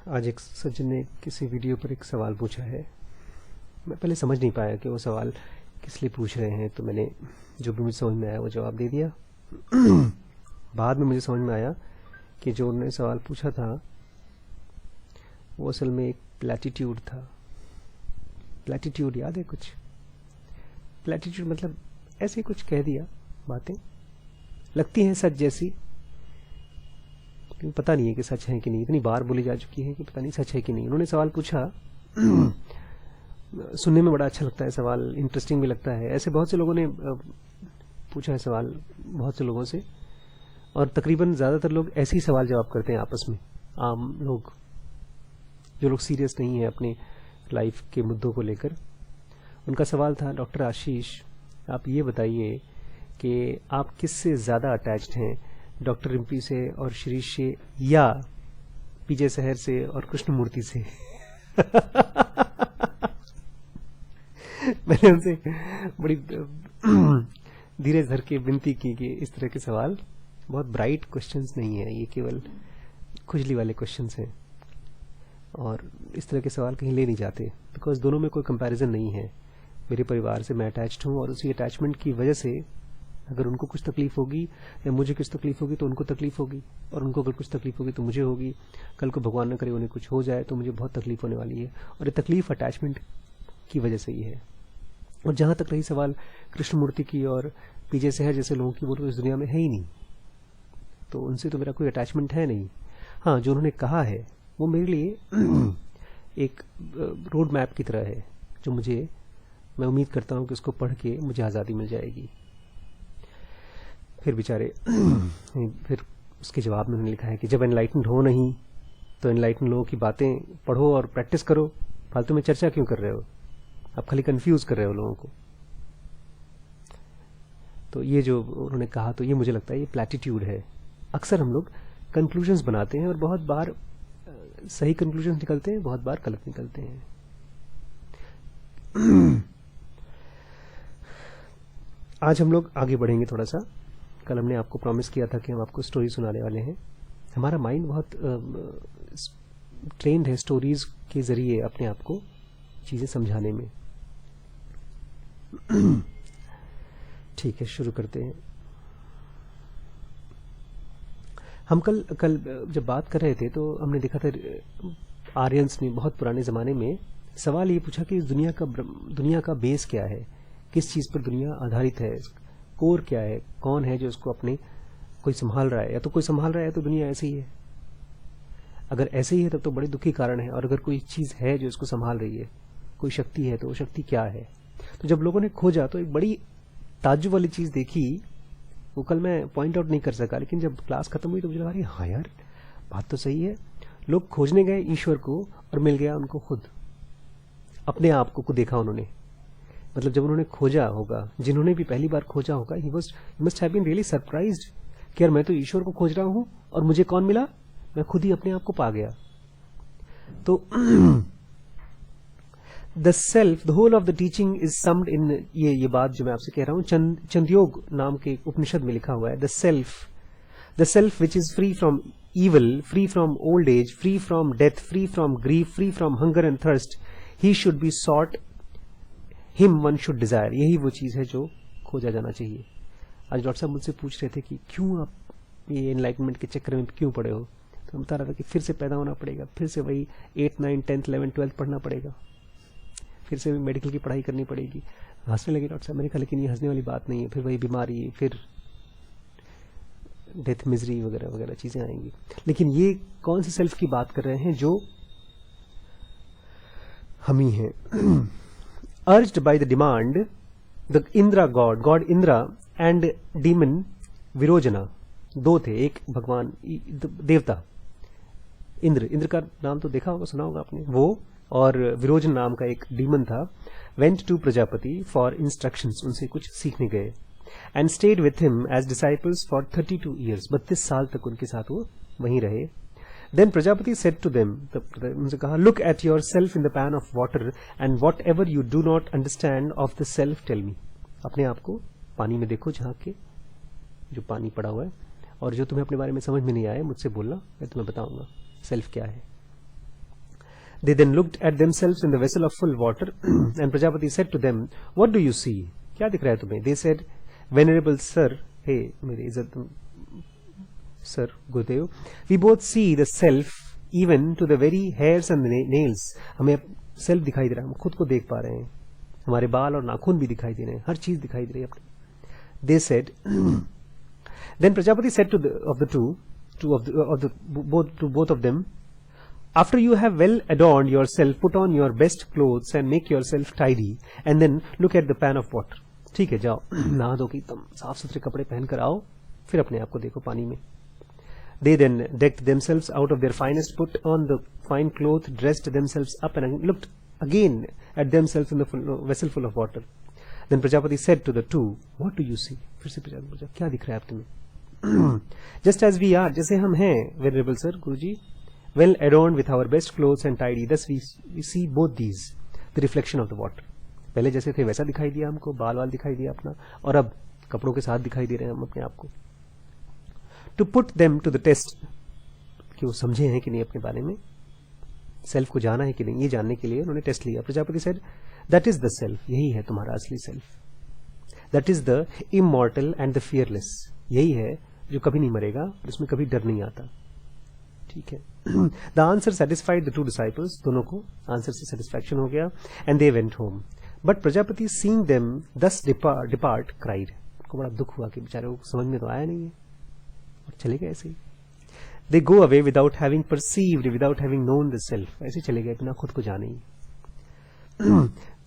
आज एक सज्जन ने किसी वीडियो पर एक सवाल पूछा है। मैं पहले समझ नहीं पाया कि वो सवाल किस लिए पूछ रहे हैं, तो मैंने जो भी मुझे समझ में आया वो जवाब दे दिया। बाद में मुझे समझ में आया कि जो उन्होंने सवाल पूछा था वो असल में एक प्लैटिट्यूड था। प्लैटिट्यूड याद है कुछ? प्लैटिट्यूड मतलब ऐसे कुछ कह दिया, बातें लगती हैं सच जैसी, पता नहीं है कि सच है कि नहीं। इतनी बार बोली जा चुकी है कि पता नहीं सच है कि नहीं। उन्होंने सवाल पूछा, सुनने में बड़ा अच्छा लगता है सवाल, इंटरेस्टिंग भी लगता है। ऐसे बहुत से लोगों ने पूछा है सवाल, बहुत से लोगों से, और तकरीबन ज़्यादातर लोग ऐसे ही सवाल जवाब करते हैं आपस में। आम लोग, जो लोग सीरियस नहीं है अपने लाइफ के मुद्दों को लेकर। उनका सवाल था, डॉक्टर आशीष आप ये बताइए कि आप किससे ज़्यादा अटैच्ड हैं, डॉक्टर रिम्पी से और शिरीष से, या पीजे सहर से और कृष्णमूर्ति से? मैंने उनसे बड़ी धीरे धर के विनती की कि इस तरह के सवाल बहुत ब्राइट क्वेश्चंस नहीं है, ये केवल खुजली वाले क्वेश्चंस हैं और इस तरह के सवाल कहीं ले नहीं जाते, बिकॉज दोनों में कोई कंपैरिजन नहीं है। मेरे परिवार से मैं अटैच्ड हूँ और उसी अटैचमेंट की वजह से अगर उनको कुछ तकलीफ होगी या मुझे कुछ तकलीफ होगी तो उनको तकलीफ होगी, और उनको अगर कुछ तकलीफ होगी तो मुझे होगी। कल को भगवान न करे उन्हें कुछ हो जाए तो मुझे बहुत तकलीफ होने वाली है, और ये तकलीफ अटैचमेंट की वजह से ही है। और जहां तक रही सवाल कृष्णमूर्ति की और पीजे सहर जैसे लोगों की, वो तो इस दुनिया में है ही नहीं, तो उनसे तो मेरा कोई अटैचमेंट है नहीं। हाँ, जो उन्होंने कहा है वो मेरे लिए एक रोड मैप की तरह है, जो मैं उम्मीद करता हूँ कि उसको पढ़ के मुझे आज़ादी मिल जाएगी। फिर बेचारे फिर उसके जवाब में उन्होंने लिखा है कि जब एनलाइटन्ड हो नहीं तो एनलाइटन्ड लोगों की बातें पढ़ो और प्रैक्टिस करो, फालतू में चर्चा क्यों कर रहे हो, आप खाली कंफ्यूज कर रहे हो लोगों को। तो ये जो उन्होंने कहा, तो ये मुझे लगता है ये प्लैटिट्यूड है। अक्सर हम लोग कंक्लूजन्स बनाते हैं और बहुत बार सही कंक्लूजन्स निकलते हैं, बहुत बार गलत निकलते हैं। आज हम लोग आगे बढ़ेंगे थोड़ा सा। कल हमने आपको प्रॉमिस किया था कि हम आपको स्टोरी सुनाने वाले हैं। हमारा माइंड बहुत ट्रेंड है स्टोरीज के जरिए अपने आप को चीजें समझाने में। ठीक है, शुरू करते हैं। हम कल जब बात कर रहे थे तो हमने देखा था आर्यंस ने बहुत पुराने जमाने में सवाल ये पूछा कि दुनिया का बेस क्या है, किस चीज पर दुनिया आधारित है, कोर क्या है, कौन है जो उसको अपने कोई संभाल रहा है। या तो कोई संभाल रहा है तो दुनिया ऐसी ही है। अगर ऐसे ही है तब तो बड़े दुखी कारण है, और अगर कोई चीज है जो इसको संभाल रही है, कोई शक्ति है, तो वो शक्ति क्या है। तो जब लोगों ने खोजा तो एक बड़ी ताज्जुब वाली चीज देखी। वो कल मैं पॉइंट आउट नहीं कर सका, लेकिन जब क्लास खत्म हुई तो मुझे लगा हाँ यार, बात तो सही है। लोग खोजने गए ईश्वर को और मिल गया उनको खुद, अपने आप को देखा उन्होंने। मतलब जब उन्होंने खोजा होगा, जिन्होंने भी पहली बार खोजा होगा, he must have been really surprised कि यार मैं तो ईश्वर को खोज रहा हूं और मुझे कौन मिला, मैं खुद ही अपने आप को पा गया। तो the self, the whole of the teaching is summed in, ये बात जो मैं आपसे कह रहा हूं चंद्योग नाम के उपनिषद में लिखा हुआ है। The self which is free from evil, free from old age, free from death, free from grief, free from hunger and thirst, he should be sought, him one should desire। यही वो चीज है जो खोजा जाना चाहिए। आज डॉक्टर साहब मुझसे पूछ रहे थे कि क्यों आप ये एनलाइटमेंट के चक्कर में क्यों पड़े हो, तो मैं बता रहा था कि फिर से पैदा होना पड़ेगा, फिर से वही 8, 9, 10, 11, 12 पढ़ना पड़ेगा, फिर से मेडिकल की पढ़ाई करनी पड़ेगी। हंसने लगे डॉक्टर साहब। मैंने कहा लेकिन ये हंसने वाली बात नहीं है, फिर वही बीमारी, फिर डेथ, मिजरी वगैरह वगैरह चीजें आएंगी। लेकिन ये कौन सी सेल्फ की बात कर रहे हैं? जो हम ही हैं। Urged by the demand, the Indra god Indra and demon Virochana, दो थे, एक भगवान देवता इंद्र का नाम तो देखा होगा, सुना होगा आपने, वो, और विरोजन नाम का एक डीमन था। Went to Prajapati for instructions, उनसे कुछ सीखने गए। And stayed with him as disciples for 32 years, 32 साल तक उनके साथ वो वहीं रहे। Then Prajapati said to them, उनसे कहा, look at yourself in the pan of water and whatever you do not understand of the self tell me. अपने आप को पानी में देखो, झांक के, जो पानी पड़ा हुआ है, और जो तुम्हें अपने बारे में समझ में नहीं आए मुझसे बोलना, मैं तुम्हें बताऊंगा सेल्फ क्या है। They then looked at themselves in the vessel of full water, and Prajapati said to them, "What do you see?" क्या दिख रहा है तुम्हें? They said, "Venerable sir, hey, मेरे इज्जत sir, Gurudev, we both see the self even to the very hairs and the nails." हमें self दिखाई दे रहा है, हम खुद को देख पा रहे हैं, हमारे बाल और नाखून भी दिखाई दे रहे हैं, हर चीज दिखाई दे रही है अपनी. They said, then Prajapati said to both of them, "After you have well adorned yourself, put on your best clothes and make yourself tidy, and then look at the pan of water." ठीक है, जाओ नहा धो के एकदम साफ सुथरे कपड़े पहन कर आओ, फिर अपने आप को देखो पानी में. They then decked themselves out of their finest, put on the fine cloth, dressed themselves up, and looked again at themselves in the vessel full of water. Then Prajapati said to the two, "What do you see?" फिर से प्रजापति पूछा, क्या दिख रहा है आप तुम्हें? Just as we are, जैसे हम हैं, Venerable Sir, Guruji, well adorned with our best clothes and tidy, thus we see both these, the reflection of the water. पहले जैसे थे वैसा दिखाई दिया हमको, बाल वाल दिखाई दिया अपना, और अब कपड़ों के साथ दिखाई दे रहे हैं हम अपने आप को. To put them to the test, कि वो समझे हैं कि नहीं अपने बारे में, सेल्फ को जाना है कि नहीं, ये जानने के लिए उन्होंने टेस्ट लिया. Prajapati said, "That is the self, यही है तुम्हारा असली self. That is the immortal and the fearless, यही है जो कभी नहीं मरेगा और इसमें कभी डर नहीं आता." ठीक है. The answer satisfied the two disciples, दोनों को आंसर से सेटिस्फैक्शन हो गया, and they went home. But Prajapati, seeing them thus depart, cried. उनको बड़ा दुख हुआ कि बेचारे को समझ में तो आया नहीं है और चले गए ऐसे ही. They go away without having perceived, without having known the self. ऐसे चले गए बिना खुद को जाने ही.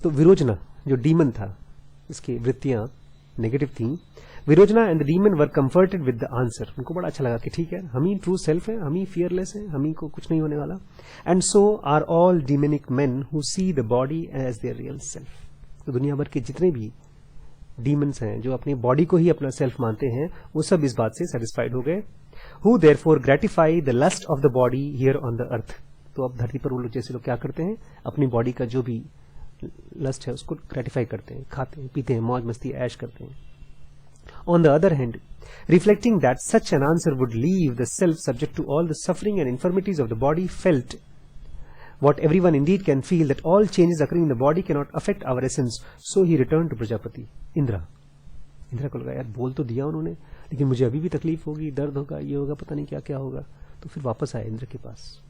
तो विरोचना जो डीमन था, इसकी वृत्तियां नेगेटिव थी. Virochana and the demon were comforted with the answer. उनको बड़ा अच्छा लगा कि ठीक है, हम ही ट्रू सेल्फ है, हम ही फियरलेस है, हम ही को कुछ नहीं होने वाला. And so are all demonic men who see the body as their real self. तो दुनिया भर के जितने भी डीमन्स हैं जो अपनी बॉडी को ही अपना सेल्फ मानते हैं, वो सब इस बात से सेटिस्फाइड हो गए. Who therefore gratify the lust of the body here on the earth. तो अब धरती पर वो लोग जैसे लोग क्या करते हैं, अपनी बॉडी का जो भी लस्ट है उसको ग्रेटिफाई करते हैं, खाते हैं, पीते हैं, मौज मस्ती ऐश करते हैं. On the other hand, reflecting that such an answer would leave the self subject to all the suffering and infirmities of the body, felt what everyone indeed can feel, that all changes occurring in the body cannot affect our essence. So he returned to Prajapati. Indira को लगा यार बोल तो दिया उन्होंने, लेकिन मुझे अभी भी तकलीफ होगी, दर्द होगा, ये होगा, पता नहीं क्या क्या होगा. तो फिर वापस आए इंद्र के पास,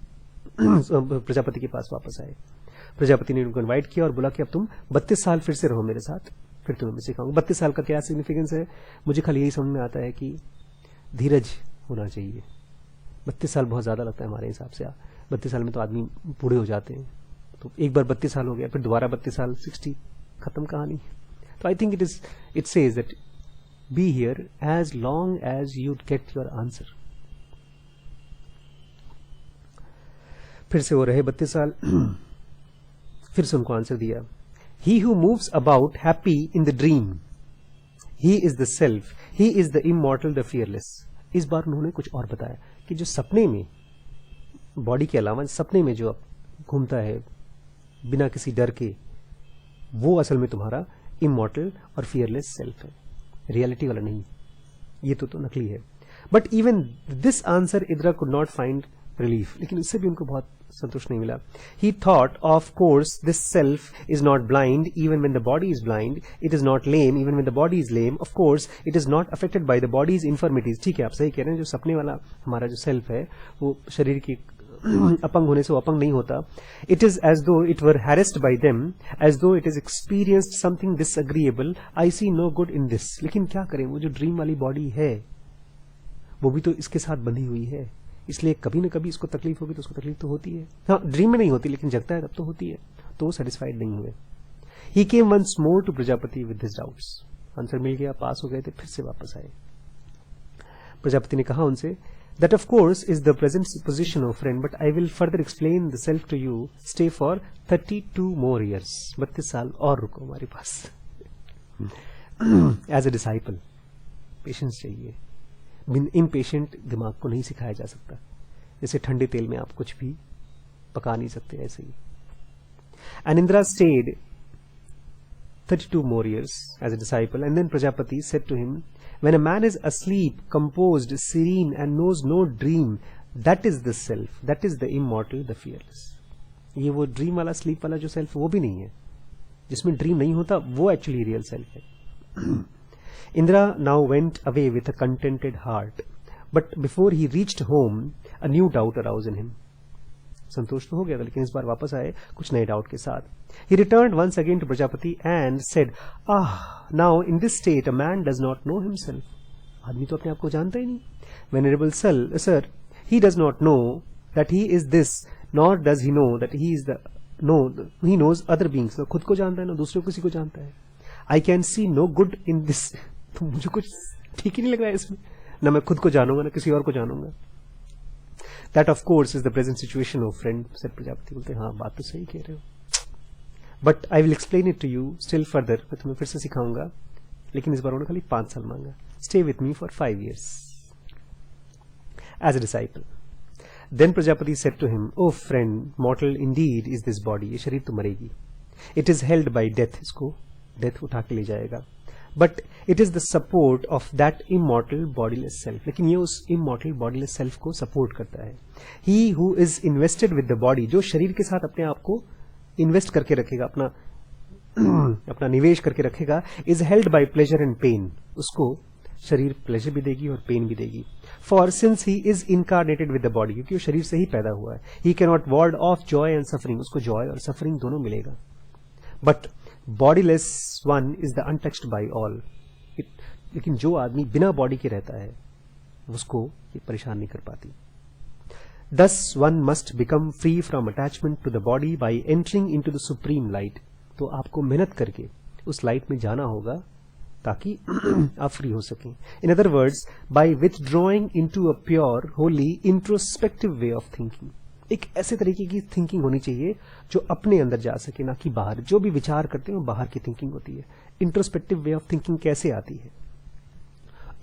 प्रजापति के पास वापस आए. प्रजापति ने उनको इन्वाइट किया और बोला कि अब तुम 32 साल फिर से रहो मेरे साथ, फिर तुम्हें मैं सिखाऊंगा. 32 साल का क्या सिग्निफिकेंस है, मुझे खाली यही समझ में आता है कि धीरज होना चाहिए. 32 साल बहुत ज्यादा लगता है हमारे हिसाब से. 32 साल में तो आदमी बूढ़े हो जाते हैं. तो एक बार 32 साल हो गया, फिर दोबारा 32 साल, 60, खत्म कहानी. तो I think it says that be here as long as you get your answer. फिर से वो रहे 32 साल, फिर से उनको आंसर दिया. He who moves about happy in the dream, he is the self, he is the immortal, the fearless. इस बार उन्होंने कुछ और बताया कि जो सपने में, बॉडी के अलावा सपने में जो घूमता है बिना किसी डर के, वो असल में तुम्हारा इमॉर्टल और फियरलेस सेल्फ है, रियलिटी वाला नहीं. ये तो नकली है. But even this answer Indira could not find relief. लेकिन इससे भी उनको बहुत संतोष नहीं मिला. He thought, of course, this self is not blind even when the body is blind. It is not lame even when the body is lame. Of course, it is not affected by the body's infirmities. ठीक है, आप सही कह रहे हैं. जो सपने वाला हमारा जो सेल्फ है, वो शरीर की अपंग होने से वो अपंग नहीं होता. It is as though it were harassed by them, as though it has experienced something disagreeable. I see no good in this. लेकिन क्या करें, वो जो ड्रीम वाली बॉडी है, वो भी तो इसके साथ बंधी हुई है, इसलिए कभी न कभी इसको तकलीफ होगी तो उसको तकलीफ तो होती है. हाँ, ड्रीम में नहीं होती, लेकिन जगता है तब तो होती है. तो वो सेटिस्फाइड नहीं हुए. He came once more to Prajapati with his doubts. Answer मिल गया, पास हो गए थे, फिर से वापस आए. प्रजापति ने कहा उनसे, that of course is the present position of friend, but I will further explain the self to you. Stay for 32 more years. 32 साल और रुको हमारे पास. एज ए डिसाइपल पेशेंस चाहिए. इम्पेशेंट दिमाग को नहीं सिखाया जा सकता. जैसे ठंडे तेल में आप कुछ भी पका नहीं सकते, ऐसे ही. And Indra stayed 32 more years as a disciple, and then Prajapati said to him, when a man is asleep, composed, serene, and knows no dream, that is the self, that is the immortal, the fearless. ये वो dream वाला sleep वाला जो self वो भी नहीं है, जिसमें ड्रीम नहीं होता वो एक्चुअली रियल सेल्फ है। Indra now went away with a contented heart, but before he reached home a new doubt arose in him. संतोष तो हो गया था, लेकिन इस बार वापस आए कुछ नए डाउट के साथ। He returned once again to Prajapati and said, now in this state a man does not know himself. आदमी तो अपने आप को जानता ही नहीं। Venerable sir, he does not know that he is this, nor does he know that he is the he knows other beings। खुद को जानता है ना दूसरे को किसी को जानता है। I can see no good in this। तो मुझे कुछ ठीक ही नहीं लग रहा है इसमें, ना मैं खुद को जानूंगा ना किसी और को जानूंगा। That of course is the present situation of friend, said Prajapati. बोलते हाँ बात तो सही कह रहे हो, but I will explain it to you still further। मैं तुम्हें फिर से सिखाऊंगा, लेकिन इस बार उन्होंने खाली 5 साल मांगा। Stay with me for 5 years as a disciple। Then Prajapati said to him, "Oh friend, mortal indeed is this body। ये शरीर तो मरेगी। It is held by death। इसको death उठा के ले जाएगा। But it is the support of that immortal bodiless self। लेकिन ये उस immortal bodiless self को support करता है। He who is invested with the body, जो शरीर के साथ अपने आप को invest करके रखेगा, अपना निवेश करके रखेगा, is held by pleasure and pain। उसको शरीर प्लेजर भी देगी और पेन भी देगी। For since he is incarnated with the body, क्योंकि वो शरीर से ही पैदा हुआ है। He can not ward off joy and suffering. उसको जॉय और सफरिंग दोनों मिलेगा। But bodyless one is the untouched by all. लेकिन जो आदमी बिना बॉडी के रहता है उसको ये परेशान नहीं कर पाती। Thus one must become free from attachment to the body by entering into the supreme light. तो आपको मेहनत करके उस लाइट में जाना होगा ताकि आप फ्री हो सकें। In other words, by withdrawing into a pure holy introspective way of thinking. एक ऐसे तरीके की थिंकिंग होनी चाहिए जो अपने अंदर जा सके, ना कि बाहर। जो भी विचार करते हैं वो बाहर की थिंकिंग होती है। इंट्रोस्पेक्टिव वे ऑफ थिंकिंग कैसे आती है,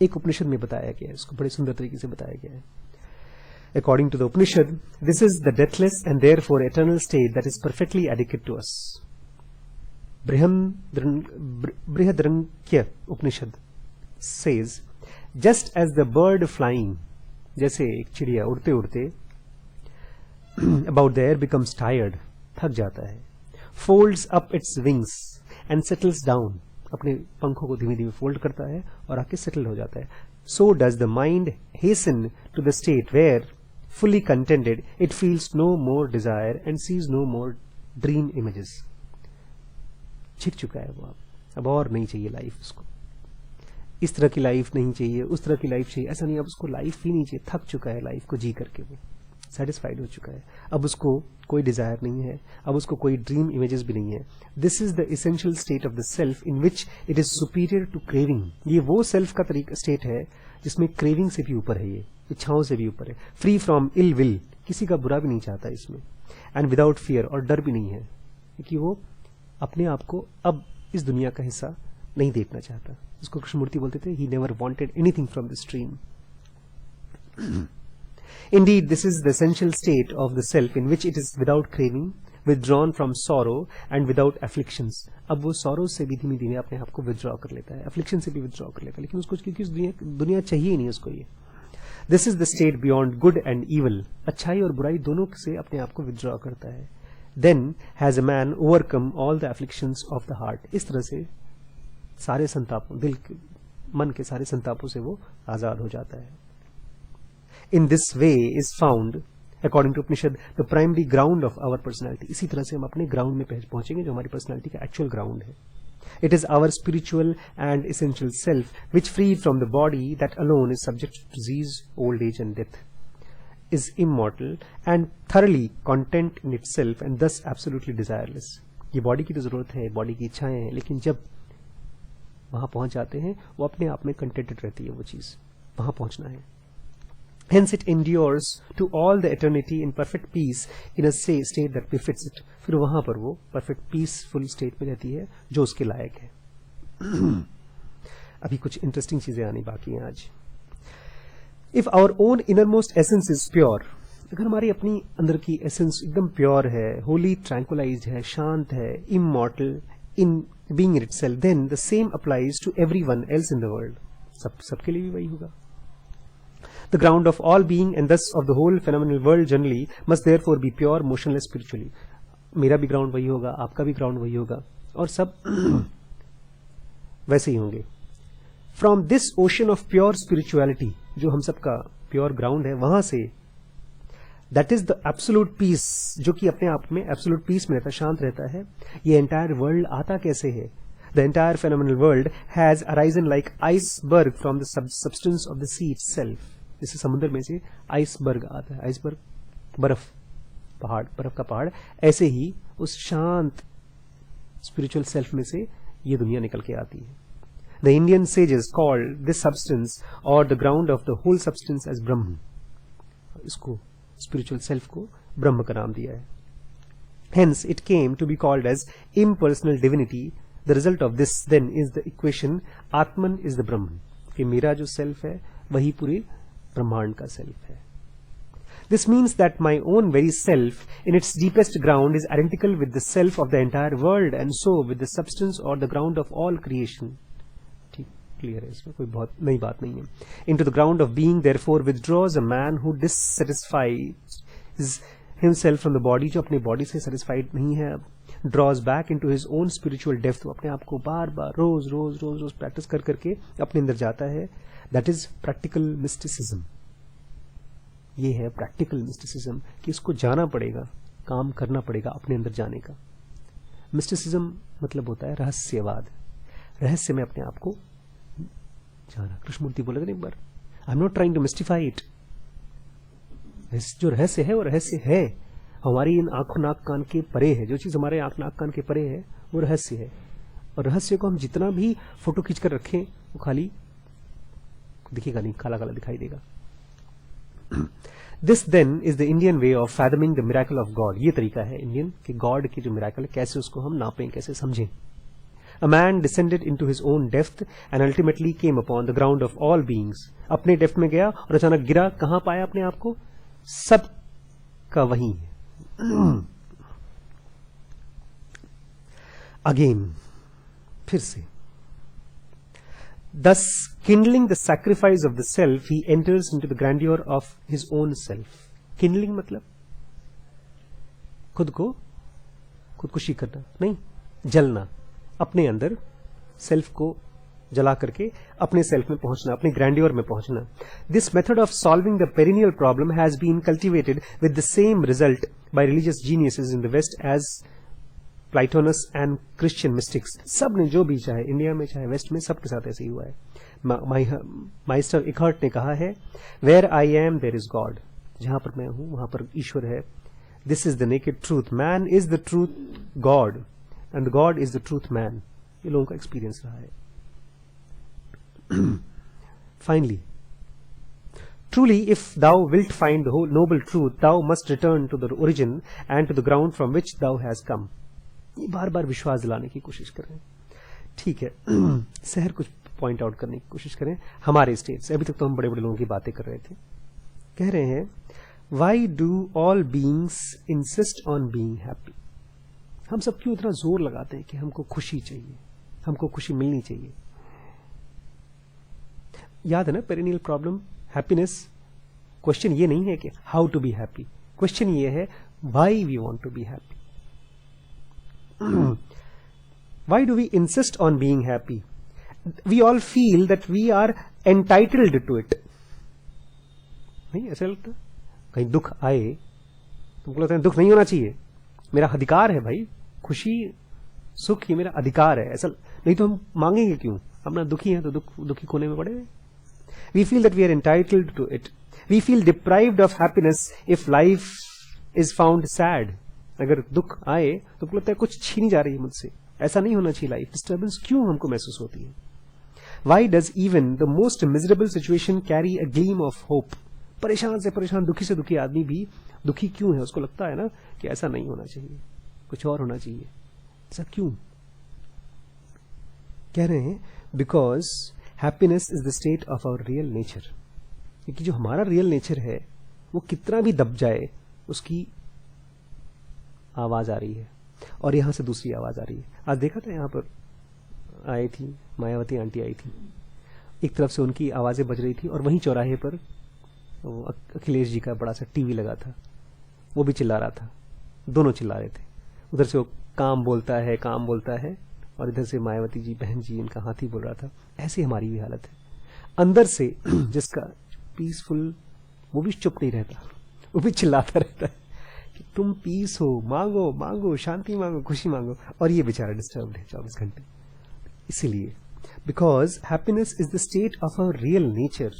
एक उपनिषद में बताया गया है, इसको बड़े सुंदर तरीके से बताया गया है। According to the Upanishad, this is the deathless and therefore eternal state that is perfectly adequate to us. Brihadaranyaka Upanishad says, just as the bird flying, जैसे एक चिड़िया उड़ते उड़ते about the air becomes tired, थक जाता है, folds up its wings and settles down, अपने पंखों को धीमे धीमे फोल्ड करता है और आके सेटल हो जाता है। So does the mind hasten to the state where, fully contented, it feels no more desire and sees no more dream images। छिक चुका है वो, अब और नहीं चाहिए लाइफ उसको। इस तरह की लाइफ नहीं चाहिए, उस तरह की लाइफ चाहिए, ऐसा नहीं, अब उसको लाइफ ही नहीं चाहिए। थक चुका है लाइफ को जी करके, वो सेटिस्फाइड हो चुका है। अब उसको कोई डिजायर नहीं है, अब उसको कोई ड्रीम इमेजेस भी नहीं है। This is the essential state of the self in which it is superior to craving. ये वो सेल्फ का तरीका स्टेट है जिसमें क्रेविंग से भी ऊपर है, ये इच्छाओं से भी ऊपर है। फ्री फ्रॉम इल विल, किसी का बुरा भी नहीं चाहता इसमें। एंड विदाउट फियर, और डर भी नहीं है, क्योंकि वो अपने आप को अब इस दुनिया का हिस्सा नहीं देखना चाहता। इसको कृष्णमूर्ति बोलते थे, he never wanted anything from the stream. Indeed, this is the essential state of the self in which it is without craving, withdrawn from sorrow and without afflictions। अब वो sorrow से भी धीमे धीमे अपने आप को withdraw कर लेता है, affliction से भी withdraw कर लेता है, लेकिन उसको क्योंकि दुनिया चाहिए ही नहीं उसको ये। This is the state beyond good and evil। अच्छाई और बुराई दोनों से अपने आप को withdraw करता है। Then has a man overcome all the afflictions of the heart। इस तरह से सारे संतापों, दिल के, मन के सारे संतापों से वो आजाद हो जाता है। In this way is found, according to Upanishad, the primary ground of our personality। इसी तरह से हम अपने ग्राउंड में पहुंचेंगे जो हमारी पर्सनालिटी का एक्चुअल ग्राउंड है। It is our spiritual and essential self, which freed from the body, that alone is subject to disease, old age and death, is immortal and thoroughly content in itself and thus absolutely desireless। ये body की तो जरूरत है, body की इच्छाएं हैं, लेकिन जब वहां पहुंच जाते हैं वो अपने आप में कंटेंटेड रहती है, वो चीज वहां पहुंचना है। Hence it endures to all the eternity in perfect peace in a state that befits it। फिर वहां पर वो perfect peaceful state में रहती है जो उसके लायक है। अभी कुछ इंटरेस्टिंग चीजें आनी बाकी हैं आज। If our own innermost essence is pure, अगर हमारी अपनी अंदर की एसेंस एकदम प्योर है, होली ट्रैंकुलाइज्ड है, शांत है, immortal in being itself, then the same applies to everyone else in the world। सबके लिए भी वही होगा। The ground of all being and thus of the whole phenomenal world generally must therefore be pure, motionless spiritually। मेरा भी ground वही होगा, आपका भी ग्राउंड वही होगा, और सब वैसे ही होंगे। From this ocean of pure spirituality, जो हम सबका प्योर ग्राउंड है, वहां से that is the absolute peace, जो कि अपने आप में एब्सोल्यूट पीस में रहता, शांत रहता है। ये एंटायर वर्ल्ड आता कैसे है? The entire phenomenal world has arisen like iceberg from the substance of the sea itself. जैसे समुद्र में से आइसबर्ग आता है, आइसबर्ग बर्फ, पहाड़, बर्फ का पहाड़, ऐसे ही उस शांत स्पिरिचुअल सेल्फ में से ये दुनिया निकल के आती है। The Indian sages called this substance और the ground of the whole substance as Brahman. इसको स्पिरिचुअल सेल्फ को ब्रह्म का नाम दिया है। Hence it came to be called as impersonal divinity. The result of this then is the equation atman is the Brahman, कि मेरा जो सेल्फ है वही पूरे ब्रह्मांड का सेल्फ है। This means that my own very self in its deepest ground is identical with the self of the entire world and so with the substance or the ground of all creation. ठीक, clear है, इसमें कोई बहुत नई बात नहीं है। Into the ground of being therefore withdraws a man who dissatisfies himself from the body, जो अपने बॉडी से satisfied नहीं है, draws back into his own spiritual depth, वो अपने आप को बार बार रोज रोज रोज रोज प्रैक्टिस कर करके अपने अंदर जाता है। That is practical mysticism. ये है प्रैक्टिकल मिस्टिसिज्म, कि इसको जाना पड़ेगा, काम करना पड़ेगा अपने अंदर जाने का। मिस्टिसिज्म मतलब होता है रहस्यवाद, रहस्य में अपने आप को जाना। कृष्णमूर्ति बोले थे एक बार, I am not trying to mystify it. जो रहस्य है वो रहस्य है, हमारी इन आंखों नाक कान के परे है। जो चीज हमारे आंख नाक कान के परे है वो रहस्य है, और रहस्य को हम जितना भी फोटो खींच कर रखें वो खाली दिखेगा नहीं, काला काला दिखाई देगा। This then is the Indian way of fathoming the miracle of God. ये तरीका है इंडियन कि गॉड की जो मिराकल है कैसे उसको हम नापें, कैसे समझें। A man descended into his own depth and ultimately came upon the ground of all beings. अपने डेप्थ में गया और अचानक गिरा, कहां पाया अपने आप को? सब का वही है। अगेन, फिर से, thus kindling the sacrifice of the self he enters into the grandeur of his own self. kindling मतलब खुदकुशी करना नहीं, जलना, अपने अंदर सेल्फ को जला करके अपने सेल्फ में पहुंचना, अपने ग्रैंड्योर में पहुंचना। This method of solving the perennial problem has been cultivated with the same result by religious geniuses in the west as Plotinus and Christian mystics. सब ने जो भी, चाहे इंडिया में चाहे वेस्ट में, सबके साथ ऐसे ही हुआ है। माइस्टर इकहर्ट ने कहा है, where I am there is God, जहां पर मैं हूं वहां पर ईश्वर है। This is the naked truth, man is the truth God and God is the truth man. ये लोगों का एक्सपीरियंस रहा है। Finally, truly if thou wilt find the whole noble truth, thou must return to the origin and to the ground from which thou has come. ये बार बार विश्वास दिलाने की कोशिश कर रहे हैं। ठीक है, शहर कुछ पॉइंट आउट करने की कोशिश करें हमारे स्टेट से। अभी तक तो हम बड़े बड़े लोगों की बातें कर रहे थे। कह रहे हैं, why do all beings insist on being happy. हम सब क्यों इतना जोर लगाते हैं कि हमको खुशी चाहिए, हमको खुशी मिलनी चाहिए। याद है ना पेरिनियल प्रॉब्लम, हैप्पीनेस। क्वेश्चन ये नहीं है कि how to be happy, question ये है why we want to be happy. Why do we insist on being happy? We all feel that we are entitled to it. नहीं ऐसा लगता? कहीं दुख आए तुमको लगता है दुख नहीं होना चाहिए, मेरा अधिकार है भाई, खुशी सुख ये मेरा अधिकार है। ऐसा नहीं तो हम मांगेंगे क्यों? अपना दुखी है तो दुखी कोने में पड़े। We feel that we are entitled to it. We feel deprived of happiness if life is found sad. अगर दुख आए तो लगता है कुछ छीनी जा रही है मुझसे, ऐसा नहीं होना चाहिए। लाइफ डिस्टर्बेंस क्यों हमको महसूस होती है? Why does even the most miserable situation carry a gleam of hope. परेशान से परेशान, दुखी से दुखी आदमी भी दुखी क्यों है? उसको लगता है ना कि ऐसा नहीं होना चाहिए, कुछ और होना चाहिए। ऐसा क्यों? कह रहे हैं, because happiness is the state of our real nature. क्योंकि जो हमारा रियल नेचर है वो कितना भी दब जाए उसकी आवाज आ रही है, और यहां से दूसरी आवाज आ रही है। आज देखा था, यहां पर आई थी मायावती आंटी आई थी, एक तरफ से उनकी आवाजें बज रही थी और वहीं चौराहे पर अखिलेश जी का बड़ा सा टीवी लगा था, वो भी चिल्ला रहा था, दोनों चिल्ला रहे थे। उधर से वो काम बोलता है और इधर से मायावती जी बहन जी इनका हाथी बोल रहा था। ऐसी हमारी भी हालत है। अंदर से जिसका पीसफुल, वो भी चुप नहीं रहता, वो भी चिल्लाता रहता है कि तुम पीस हो, मांगो मांगो, शांति मांगो, खुशी मांगो, और ये बेचारा डिस्टर्ब्ड है 24 घंटे। इसीलिए because happiness is the state of our real nature,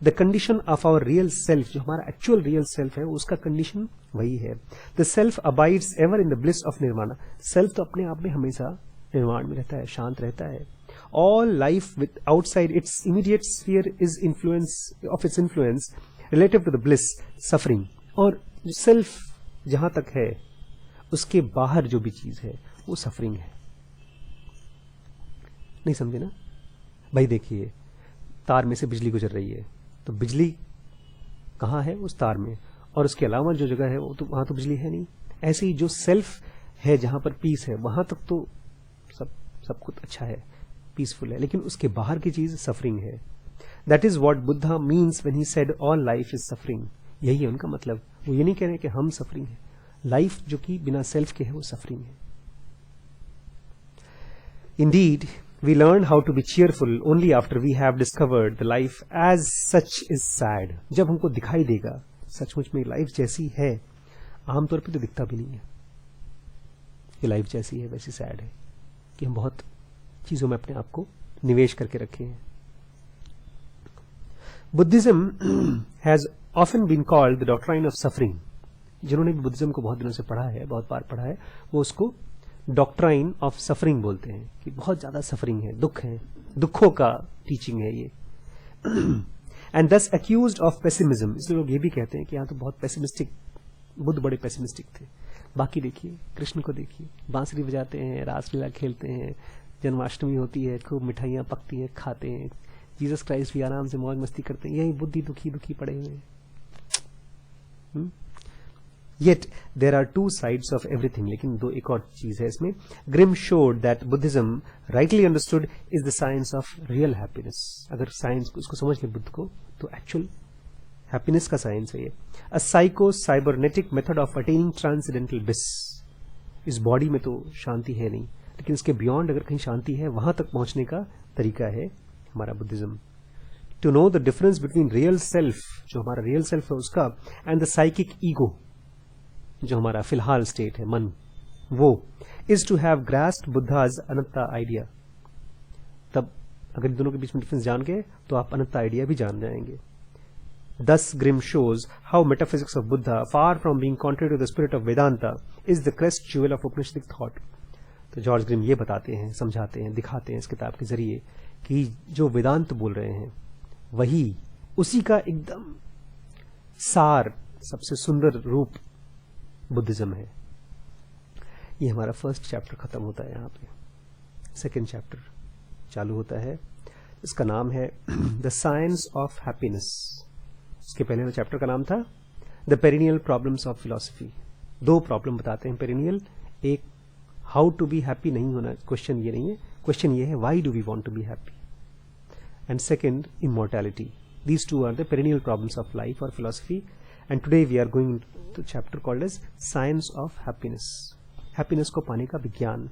the condition of our real self, जो हमारा एक्चुअल रियल सेल्फ है उसका कंडीशन वही है। The self abides ever in the bliss of nirvana, self तो अपने आप में हमेशा निर्वाण में रहता है, शांत रहता है। All life with outside its immediate sphere is influence relative to the bliss suffering, और सेल्फ जहां तक है उसके बाहर जो भी चीज है वो सफरिंग है। नहीं समझे ना भाई? देखिए, तार में से बिजली गुजर रही है, तो बिजली कहाँ है? उस तार में, और उसके अलावा जो जगह है वो तो वहां तो बिजली है नहीं। ऐसे ही जो सेल्फ है, जहां पर पीस है, वहां तक तो सब कुछ अच्छा है, पीसफुल है, लेकिन उसके बाहर की चीज सफरिंग है। That is what Buddha means when he said all life is suffering. यही है उनका मतलब। वो ये नहीं कह रहे कि हम सफरिंग है, लाइफ जो कि बिना सेल्फ के है वो सफरिंग है। Indeed we learn how to be cheerful only after we have discovered the life as such is sad। जब हमको दिखाई देगा सचमुच में लाइफ जैसी है, आमतौर पे तो दिखता भी नहीं है कि लाइफ जैसी है वैसी सैड है, कि हम बहुत चीजों में अपने आप को निवेश करके रखे हैं। Buddhism has often been called the doctrine of suffering. जिन्होंने भी बुद्धिज्म को बहुत दिनों से पढ़ा है, बहुत बार पढ़ा है, वो उसको डॉक्ट्राइन ऑफ सफरिंग बोलते हैं, कि बहुत ज्यादा सफरिंग है, दुख है, दुखों का टीचिंग है ये। एंड दस अक्यूज्ड ऑफ पेसिमिज्म, इसलिए लोग ये भी कहते हैं कि यहाँ तो बहुत पेसिमिस्टिक, बुद्ध बड़े पेसिमिस्टिक थे। बाकी देखिए, कृष्ण को देखिए, बांसुरी बजाते हैं, रासलीला खेलते हैं, जन्माष्टमी होती है, खूब मिठाइयाँ पकती हैं, खाते हैं, जीसस क्राइस्ट भी आराम से मौज मस्ती करते हैं, यही बुद्धि दुखी दुखी पड़े हुए हैं। Yet there are two sides of everything, लेकिन दो एक और चीज है इसमें। Grimm showed that Buddhism, rightly understood, is the science of real happiness। अगर साइंस उसको समझ ले बुद्ध को, तो एक्चुअल हैप्पीनेस का साइंस है ये। A psycho-cybernetic method of attaining transcendental bliss। इस बॉडी में तो शांति है नहीं, लेकिन इसके बियॉन्ड अगर कहीं शांति है, वहां तक पहुंचने का तरीका है हमारा Buddhism. To know the difference between real self, जो हमारा रियल सेल्फ है उसका, and the psychic ego, जो हमारा फिलहाल स्टेट है, मन, वो is to have grasped Buddha's anatta idea. तब अगर इन दोनों के बीच में डिफरेंस जान गए तो आप अनंता आइडिया भी जान जाएंगे। Thus Grimm shows how metaphysics of Buddha, far from being contrary to the spirit of Vedanta, is the crest jewel of Upanishadic thought। तो जॉर्ज ग्रिम ये बताते हैं, समझाते हैं, दिखाते हैं इस किताब के जरिए कि जो वेदांत बोल रहे हैं वही उसी का एकदम सार, सबसे सुंदर रूप बुद्धिज्म है। ये हमारा फर्स्ट चैप्टर खत्म होता है यहाँ पे, सेकेंड चैप्टर चालू होता है, इसका नाम है द साइंस ऑफ हैप्पीनेस। इसके पहले वाले चैप्टर का नाम था the perennial problems of philosophy. दो प्रॉब्लम बताते हैं पेरिनियल, एक हाउ टू बी हैप्पी नहीं होना, क्वेश्चन ये नहीं है, क्वेश्चन ये है why do we want to be happy, and second immortality. These two are the perennial problems of life और philosophy, and today we are going to chapter called as science of happiness. Happiness को पाने का विज्ञान।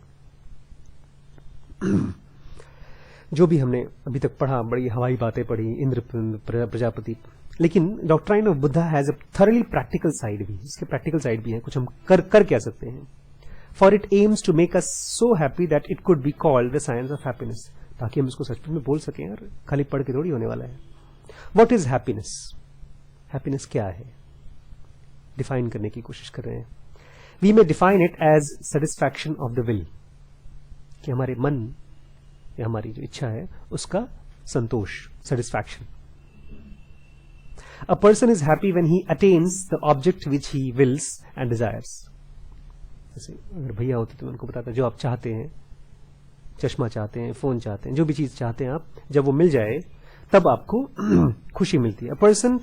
जो भी हमने अभी तक पढ़ा, बड़ी हवाई बातें पढ़ी, इंद्र प्रजापति, लेकिन doctrine of Buddha has a thoroughly practical side भी, इसके प्रैक्टिकल साइड भी है, कुछ हम कर क्या सकते हैं। For it aims to make us so happy that it could be called the science of happiness, ताकि हम इसको सच में बोल सकें, और खाली पढ़ के थोड़ी होने वाला है। What is happiness? हैप्पीनेस क्या है, डिफाइन करने की कोशिश कर रहे हैं। We may define it as satisfaction of the will, कि हमारे मन या हमारी जो इच्छा है उसका संतोष, satisfaction. A person is happy when he attains the object which he wills and desires. जैसे अगर भैया होते तो उनको बताता, जो आप चाहते हैं, चश्मा चाहते हैं, फोन चाहते हैं, जो भी चीज चाहते हैं आप, जब वो मिल जाए तब आपको खुशी मिलती है। A person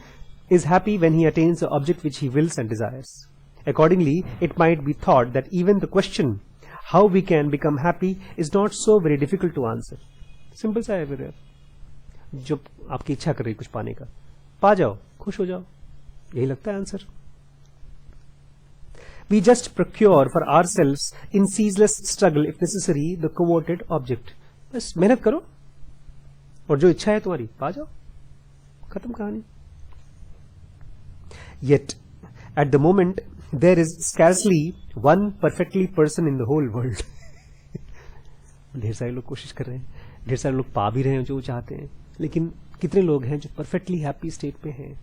is happy when he attains the object which he wills and desires. Accordingly, it might be thought that even the question how we can become happy is not so very difficult to answer. Simple सा है फिर, जो आपकी इच्छा कर रही कुछ पाने का, पा जाओ, खुश हो जाओ, यही लगता है answer. We just procure for ourselves in ceaseless struggle, if necessary, the coveted object. बस मेहनत करो और जो इच्छा है तुम्हारी पा जाओ, खत्म कहानी. Yet, at the moment, there is scarcely one perfectly person in the whole world. ढेर सारे लोग कोशिश कर रहे हैं, ढेर सारे लोग पा भी रहे हैं जो चाहते हैं, लेकिन कितने लोग हैं जो परफेक्टली हैप्पी स्टेट पे हैं?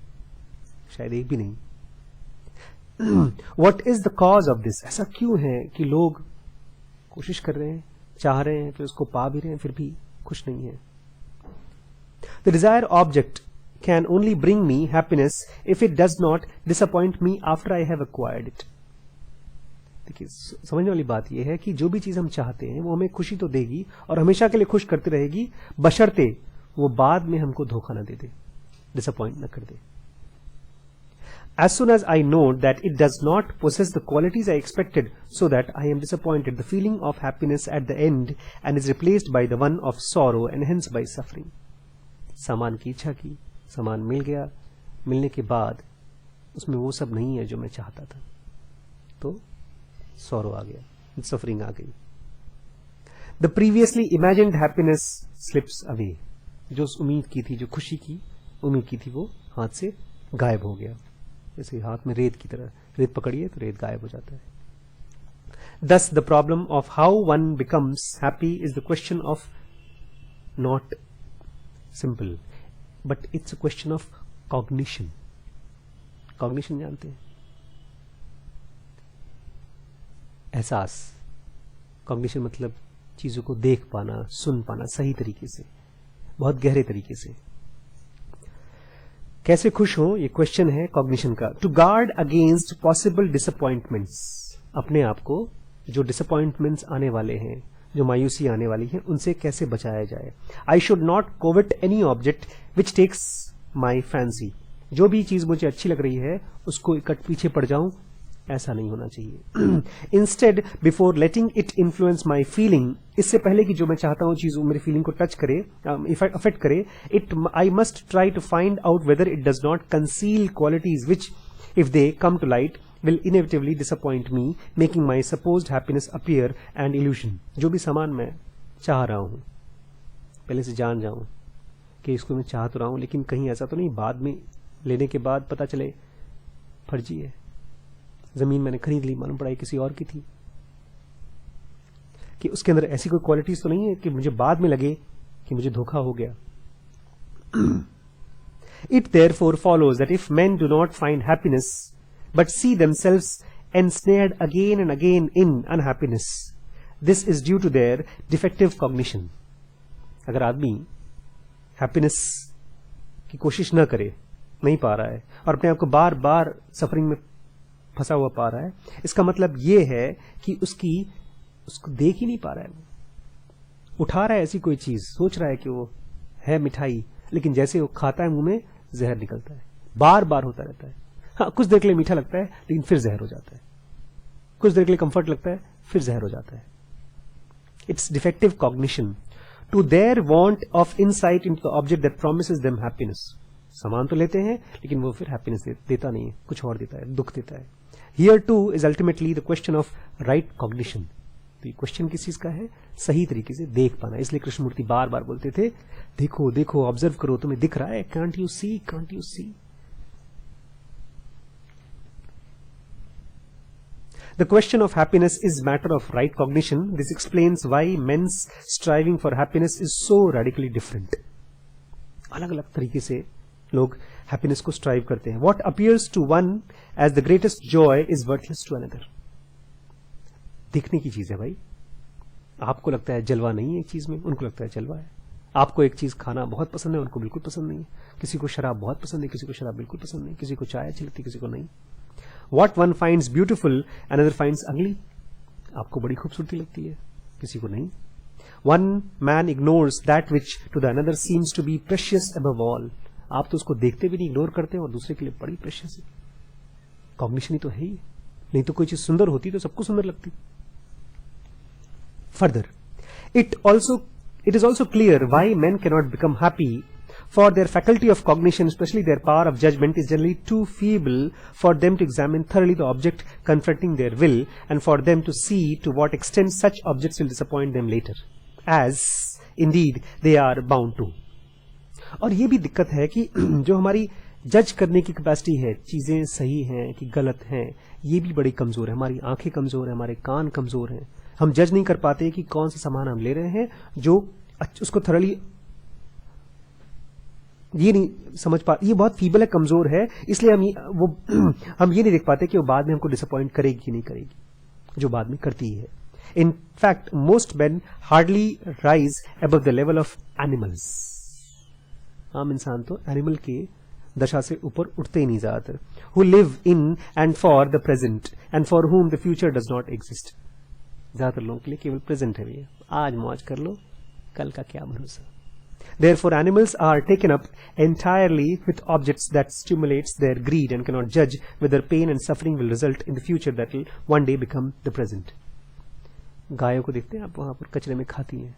शायद एक भी नहीं. What is the cause of this? ऐसा क्यों है कि लोग कोशिश कर रहे हैं, चाह रहे हैं, फिर उसको पा भी रहे हैं, फिर भी खुश नहीं है? The desired object can only bring me happiness if it does not disappoint me after I have acquired it. देखिए, समझने वाली बात यह है कि जो भी चीज हम चाहते हैं वो हमें खुशी तो देगी और हमेशा के लिए खुश करती रहेगी, बशर्ते वो बाद में हमको धोखा ना दे दे, डिसअपॉइंट ना कर दे. As soon as I know that it does not possess the qualities I expected, so that I am disappointed, the feeling of happiness at the end and is replaced by the one of sorrow and hence by suffering. सामान की इच्छा की, सामान मिल गया, मिलने के बाद उसमें वो सब नहीं है जो मैं चाहता था, तो सॉरो आ गया, सफरिंग आ गई. The previously imagined happiness slips away. जो उम्मीद की थी, जो खुशी की उम्मीद की थी, वो हाथ से गायब हो गया. जैसे हाथ में रेत की तरह, रेत पकड़िए तो रेत गायब हो जाता है. Thus the problem of how one becomes happy is the question of not simple, but it's a question of cognition. Cognition जानते हैं? एहसास. कॉग्निशन मतलब चीजों को देख पाना, सुन पाना सही तरीके से, बहुत गहरे तरीके से. कैसे खुश हो, ये क्वेश्चन है कॉग्निशन का. To guard against possible disappointments. अपने आप को जो डिसअपॉइंटमेंट्स आने वाले हैं, जो मायूसी आने वाली है, उनसे कैसे बचाया जाए. I should not covet any object which takes my fancy. जो भी चीज मुझे अच्छी लग रही है उसको इकट्ठ पीछे पड़ जाऊं, ऐसा नहीं होना चाहिए. Instead before letting it influence my feeling. इससे पहले कि जो मैं चाहता हूं चीज मेरी फीलिंग को टच करे, अफेक्ट करे, it I must try to find out whether it does not conceal qualities which if they come to light will inevitably disappoint me, making my supposed happiness appear an illusion. जो भी सामान मैं चाह रहा हूं, पहले से जान जाऊं कि इसको मैं चाह तो रहा हूं, लेकिन कहीं ऐसा तो नहीं बाद में लेने के बाद पता चले फर्जी है. जमीन मैंने खरीद ली, मालूम पड़ा किसी और की थी, कि उसके अंदर ऐसी कोई क्वालिटीज तो नहीं है कि मुझे बाद में लगे कि मुझे धोखा हो गया. It therefore follows that if men do not find happiness but see themselves ensnared again and again in unhappiness, this is due to their defective cognition. अगर आदमी हैप्पीनेस की कोशिश न करे, नहीं पा रहा है, और अपने आप को बार बार सफरिंग में फंसा हुआ पा रहा है, इसका मतलब यह है कि उसको देख ही नहीं पा रहा है. उठा रहा है ऐसी कोई चीज, सोच रहा है कि वो है मिठाई, लेकिन जैसे वो खाता है मुंह में जहर निकलता है. बार बार होता रहता है. हाँ, कुछ देर के लिए मीठा लगता है, लेकिन फिर जहर हो जाता है. कुछ देर के लिए कंफर्ट लगता है, फिर जहर हो जाता है. It's defective cognition to their want of insight into the object that promises them happiness. सामान तो लेते हैं, लेकिन वो फिर हैप्पीनेस देता नहीं है, कुछ और देता है, दुख देता है. Here two is ultimately the question of right cognition. तो ये क्वेश्चन किस चीज का है? सही तरीके से देख पाना. इसलिए कृष्णमूर्ति बार बार बोलते थे, देखो देखो, ऑब्जर्व करो, तुम्हें दिख रहा है, can't you see, can't you see. The question of happiness is matter of right cognition. This explains why men's striving for happiness is so radically different. अलग अलग तरीके से लोग हैप्पीनेस को स्ट्राइव करते हैं. What appears to one as the greatest joy is worthless to another. देखने की चीज है भाई. आपको लगता है जलवा नहीं है एक चीज में, उनको लगता है जलवा है. आपको एक चीज खाना बहुत पसंद है, उनको बिल्कुल पसंद नहीं है. किसी को शराब बहुत पसंद है, किसी को शराब बिल्कुल पसंद नहीं. किसी को चाय अच्छी लगती है, किसी को नहीं. What one finds beautiful, another finds ugly. आपको बड़ी खूबसूरती लगती है, किसी को नहीं. One man ignores that which to the another seems to be precious above all. आप तो उसको देखते भी नहीं, इग्नोर करते हैं, और दूसरे के लिए बड़ी प्रेशियस है. कॉग्निशन ही तो है ही. नहीं तो कोई चीज सुंदर होती तो सबको सुंदर लगती. Further, it is also clear why men cannot become happy, for their faculty of cognition, especially their power of judgment, is generally too feeble for them to examine thoroughly the object confronting their will, and for them to see to what extent such objects will disappoint them later, as indeed they are bound to. और ये भी दिक्कत है कि जो हमारी जज करने की कैपेसिटी है, चीजें सही हैं कि गलत हैं, ये भी बड़ी कमजोर है. हमारी आंखें कमजोर है, हमारे कान कमजोर हैं. हम जज नहीं कर पाते कि कौन सा सामान हम ले रहे हैं जो उसको थरली ये नहीं समझ पा, ये बहुत फीबल है, कमजोर है. इसलिए हम ये नहीं देख पाते कि वो बाद में हमको डिसअपॉइंट करेगी कि नहीं करेगी, जो बाद में करती है. In fact most main hardly rise above the level of animals. आम इंसान तो एनिमल के दशा से ऊपर उठते ही नहीं ज्यादातर. Who live in and for the present and for whom the future does not exist. ज्यादातर लोगों के लिए केवल प्रेजेंट है भैया, आज मौज कर लो, कल का क्या भरोसा. Therefore, animals are taken up entirely with objects that stimulates their greed and cannot judge whether pain and suffering will result in the future that will one day become the present. गायों को देखते हैं आप, वहां पर कचरे में खाती हैं,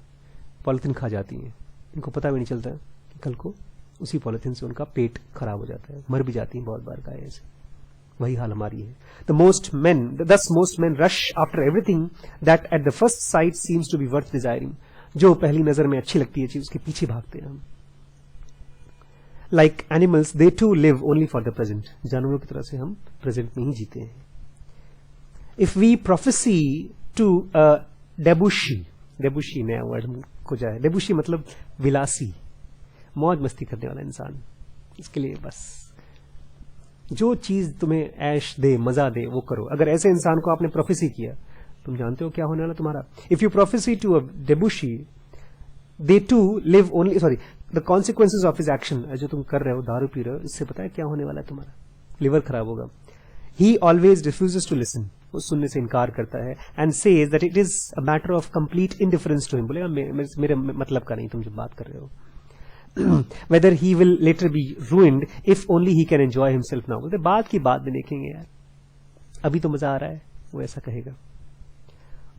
पॉलिथीन खा जाती हैं, इनको पता भी नहीं चलता कि कल को उसी पॉलिथीन से उनका पेट खराब हो जाता है, मर भी जाती हैं बहुत बार गाय ऐसे. वही हाल हमारी है. Thus most men rush after everything that at the first sight seems to be worth desiring. जो पहली नजर में अच्छी लगती है चीज, उसके पीछे भागते हैं हम. Like animals they to live only for the present. जानवरों की तरह से हम प्रेजेंट में ही जीते हैं. इफ वी प्रोफेसी टू डेबुशी नया वर्ड खोजा है. डेबुशी मतलब विलासी, मौज मस्ती करने वाला इंसान. इसके लिए बस जो चीज तुम्हें ऐश दे, मजा दे, वो करो. अगर ऐसे इंसान को आपने प्रोफेसी किया, तुम जानते हो क्या होने वाला तुम्हारा. If you prophesy to a debauchee, they to live only, sorry, the consequences of his action. जो तुम कर रहे हो, दारू पी रहे हो, इससे पता है क्या होने वाला है तुम्हारा, लिवर खराब होगा. He always refuses to listen. वो सुनने से इनकार करता है. And says that it is a matter of complete indifference to him. बोलेगा मेरे मतलब का नहीं तुम जो बात कर रहे हो. whether he will later be ruined if only he can enjoy himself now. बोलते बाद की बात में देखेंगे यार, अभी तो मजा आ रहा है, वो ऐसा कहेगा.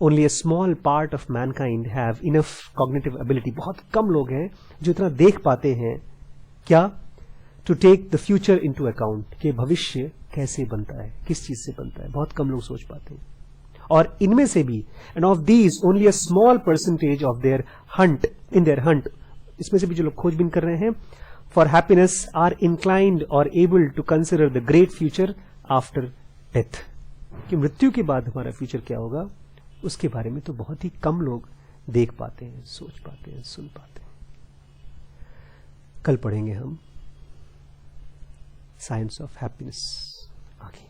Only a small part of mankind have enough cognitive ability. बहुत कम लोग हैं जो इतना देख पाते हैं क्या, to take the future into account, कि भविष्य कैसे बनता है, किस चीज से बनता है. बहुत कम लोग सोच पाते हैं. और इनमें से भी, and of these only a small percentage of their hunt, in their hunt, इसमें से भी जो लोग खोजबीन कर रहे हैं for happiness are inclined or able to consider the great future after death. कि मृत्यु के बाद हमारा फ्यूचर क्या होगा, उसके बारे में तो बहुत ही कम लोग देख पाते हैं, सोच पाते हैं, सुन पाते हैं. कल पढ़ेंगे हम साइंस ऑफ हैप्पीनेस आगे.